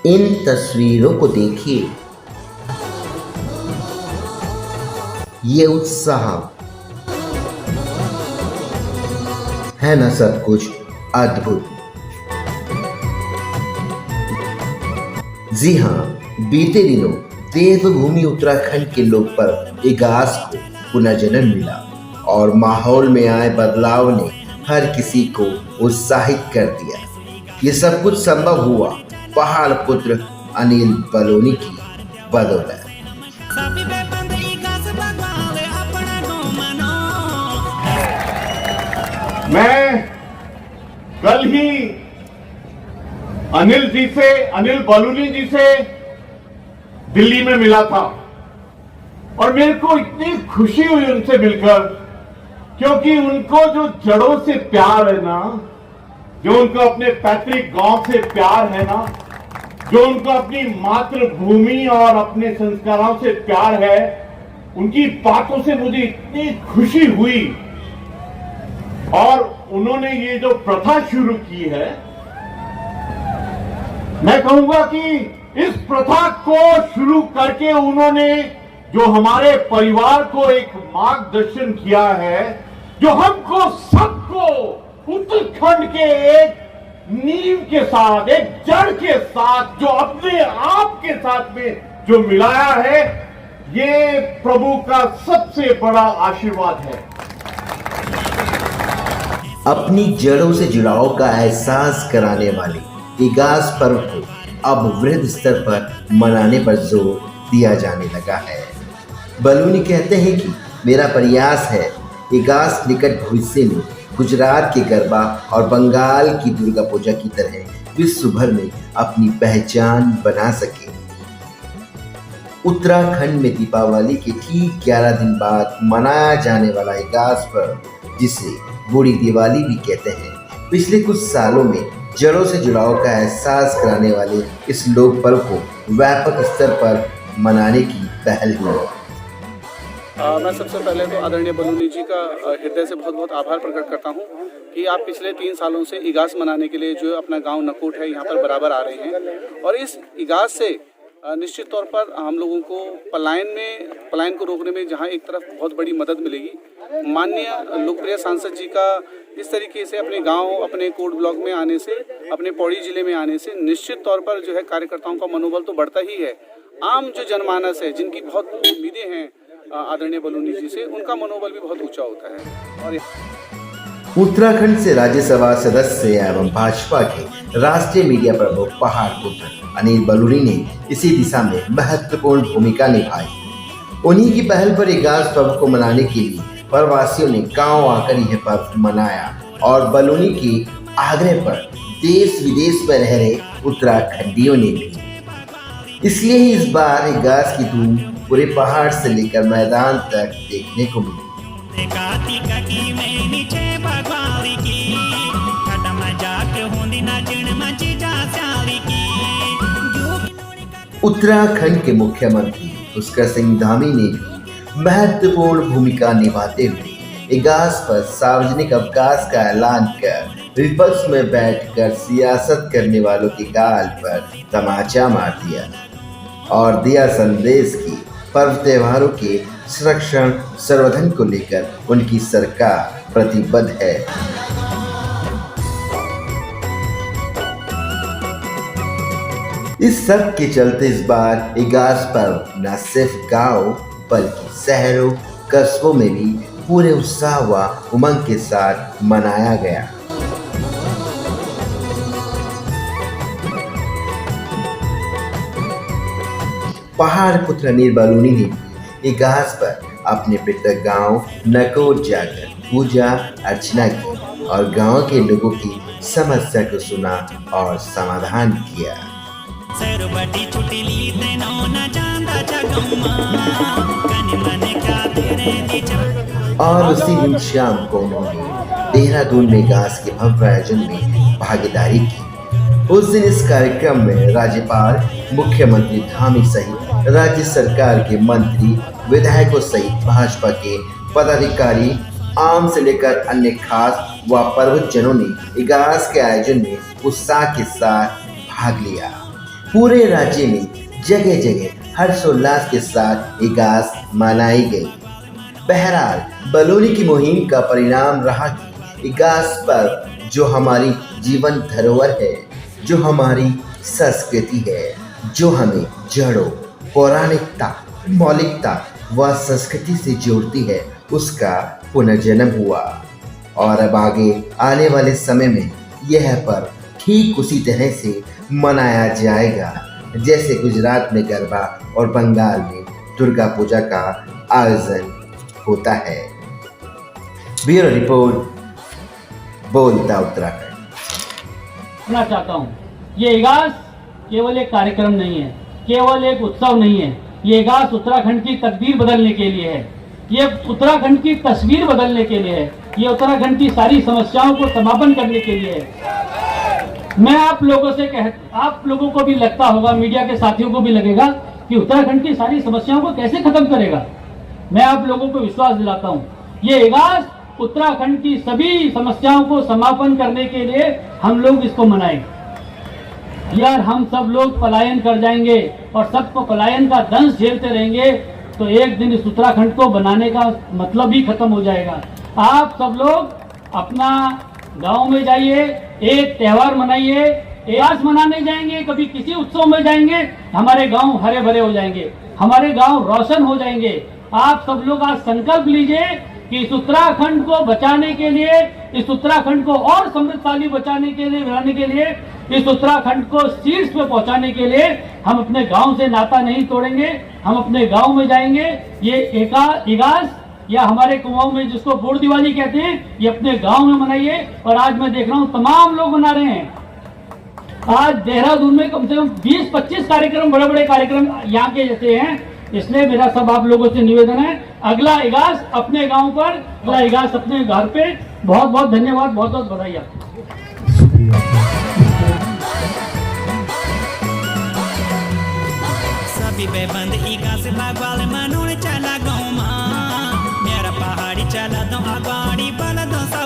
इन तस्वीरों को देखिए, ये उत्साह है ना सब कुछ अद्भुत। जी हाँ, बीते दिनों देवभूमि उत्तराखंड के लोक पर्व इगास को पुनर्जन्म मिला और माहौल में आए बदलाव ने हर किसी को उत्साहित कर दिया। ये सब कुछ संभव हुआ पहाड़ पुत्र अनिल बलूनी की बदौलत। मैं कल ही अनिल बलूनी जी से दिल्ली में मिला था और मेरे को इतनी खुशी हुई उनसे मिलकर, क्योंकि उनको जो जड़ों से प्यार है ना, जो उनको अपने पैतृक गांव से प्यार है ना, जो उनको अपनी मातृभूमि और अपने संस्कारों से प्यार है, उनकी बातों से मुझे इतनी खुशी हुई। और उन्होंने ये जो प्रथा शुरू की है, मैं कहूंगा कि इस प्रथा को शुरू करके उन्होंने जो हमारे परिवार को एक मार्गदर्शन किया है, जो हमको सबको उत्तराखंड के एक नींव के साथ, एक जड़ के साथ, जो अपने आप के साथ में जो मिलाया है, ये प्रभु का सबसे बड़ा आशीर्वाद है। अपनी जड़ों से जुड़ाव का एहसास कराने वाले इगास पर्व को अब वृहद स्तर पर मनाने पर जोर दिया जाने लगा है। बलूनी कहते हैं कि मेरा प्रयास है इगास निकट भविष्य में गुजरात के गरबा और बंगाल की दुर्गा पूजा की तरह विश्व भर में अपनी पहचान बना सके। उत्तराखंड में दीपावली के ठीक 11 दिन बाद मनाया जाने वाला इगास पर्व, जिसे बूढ़ी दिवाली भी कहते हैं, पिछले कुछ सालों में जड़ों से जुड़ाव का एहसास कराने वाले इस लोक पर्व को व्यापक स्तर पर मनाने की पहल हुई। मैं सबसे पहले तो आदरणीय बलूनी जी का हृदय से बहुत बहुत आभार प्रकट करता हूं कि आप पिछले 3 सालों से इगास मनाने के लिए जो अपना गांव नकोट है यहाँ पर बराबर आ रहे हैं, और इस इगास से निश्चित तौर पर हम लोगों को पलायन को रोकने में जहाँ एक तरफ बहुत बड़ी मदद मिलेगी। माननीय लोकप्रिय सांसद जी का इस तरीके से अपने गांव, अपने कोट ब्लॉक में आने से, अपने पौड़ी जिले में आने से निश्चित तौर पर जो है कार्यकर्ताओं का मनोबल तो बढ़ता ही है। आम जो जनमानस है, जिनकी बहुत उम्मीदें हैं आदरणीय बलूनी जी से, उनका मनोबल भी बहुत ऊंचा होता है। और उत्तराखंड से राज्यसभा सदस्य एवं भाजपा के राष्ट्रीय मीडिया प्रमुख पहाड़ पुत्र अनिल बलूनी ने इसी दिशा में महत्वपूर्ण भूमिका निभाई। उन्हीं की पहल पर इगास पर्व को मनाने के लिए प्रवासियों ने गांव आकर यह पर्व मनाया और बलूनी के आग्रह पर देश विदेश में रह रहे उत्तराखंडियों ने भी। इसलिए ही इस बार इगास की धूम पूरे पहाड़ से लेकर मैदान तक देखने को मिली। उत्तराखंड के मुख्यमंत्री पुष्कर सिंह धामी ने भी महत्वपूर्ण भूमिका निभाते हुए इगास पर सार्वजनिक अवकाश का ऐलान कर विपक्ष में बैठकर सियासत करने वालों के गाल पर तमाचा मार दिया और दिया संदेश कि पर्व त्योहारों के संरक्षण संवर्धन को लेकर उनकी सरकार प्रतिबद्ध है। इस सब के चलते इस बार इगास पर्व न सिर्फ गांव बल्कि शहरों कस्बों में भी पूरे उत्साह व उमंग के साथ मनाया गया। पहाड़ पुत्र अनिल बलूनी ने भी इगास पर अपने पितर गांव नकोट जाकर पूजा अर्चना की और गांव के लोगों की समस्या को सुना और समाधान किया। और उसी दिन शाम को उन्होंने देहरादून में इगास के भव्य आयोजन में भागीदारी की। उस दिन इस कार्यक्रम में राज्यपाल, मुख्यमंत्री धामी सहित राज्य सरकार के मंत्री, विधायकों सहित भाजपा के पदाधिकारी, आम से लेकर अन्य खास व पर्वतजनों ने इगास के आयोजन में उत्साह के साथ भाग लिया। पूरे राज्य में जगह जगह हर्षोल्लास के साथ इगास मनाई गई। बहरहाल बलूनी की मुहिम का परिणाम रहा कि इगास पर जो हमारी जीवन धरोहर है, जो हमारी संस्कृति है, जो हमें जड़ों, पौराणिकता, मौलिकता व संस्कृति से जोड़ती है, उसका पुनर्जन्म हुआ। और अब आगे आने वाले समय में यह पर्व ठीक उसी तरह से मनाया जाएगा जैसे गुजरात में गरबा और बंगाल में दुर्गा पूजा का आयोजन होता है। ब्यूरो रिपोर्ट, बोलता उत्तराखंड। कहना चाहता हूँ, ये इगास केवल एक कार्यक्रम नहीं है, केवल एक उत्सव नहीं है। ये इगास उत्तराखंड की तकदीर बदलने के लिए है, ये उत्तराखंड की तस्वीर बदलने के लिए है, ये उत्तराखंड की सारी समस्याओं को समापन करने के लिए है। मैं आप लोगों को भी लगता होगा, मीडिया के साथियों को भी लगेगा कि उत्तराखंड की सारी समस्याओं को कैसे खत्म करेगा। मैं आप लोगों को विश्वास दिलाता हूँ, ये इगास उत्तराखंड की सभी समस्याओं को समापन करने के लिए हम लोग इसको मनाएंगे। यार हम सब लोग पलायन कर जाएंगे और सबको पलायन का दंश झेलते रहेंगे तो एक दिन इस उत्तराखंड को बनाने का मतलब ही खत्म हो जाएगा। आप सब लोग अपना गांव में जाइए, एक त्योहार मनाइए। इगास मनाने जाएंगे, कभी किसी उत्सव में जाएंगे, हमारे गांव हरे भरे हो जाएंगे, हमारे गांव रोशन हो जाएंगे। आप सब लोग आज संकल्प लीजिए कि इस उत्तराखंड को बचाने के लिए, इस उत्तराखंड को और समृद्धशाली बनाने के लिए, इस उत्तराखंड को शीर्ष पे पहुंचाने के लिए हम अपने गांव से नाता नहीं तोड़ेंगे। हम अपने गांव में जाएंगे। ये इगास या हमारे कुआं में जिसको बोड़ दिवाली कहते हैं, ये अपने गांव में मनाइए। और आज मैं देख रहा हूँ तमाम लोग मना रहे हैं। आज देहरादून में कम से कम 20-25 कार्यक्रम, बड़े बड़े कार्यक्रम यहाँ के जैसे हैं। इसलिए मेरा सब आप लोगों से निवेदन है, अगला इगास अपने गांव पर, अगला इगास अपने घर पे। बहुत बहुत धन्यवाद, बहुत बहुत बधाई आपको। सभी बेबंद इगास बागवाल मनोर चला गाँव, मेरा पहाड़ी चला दो अगाड़ी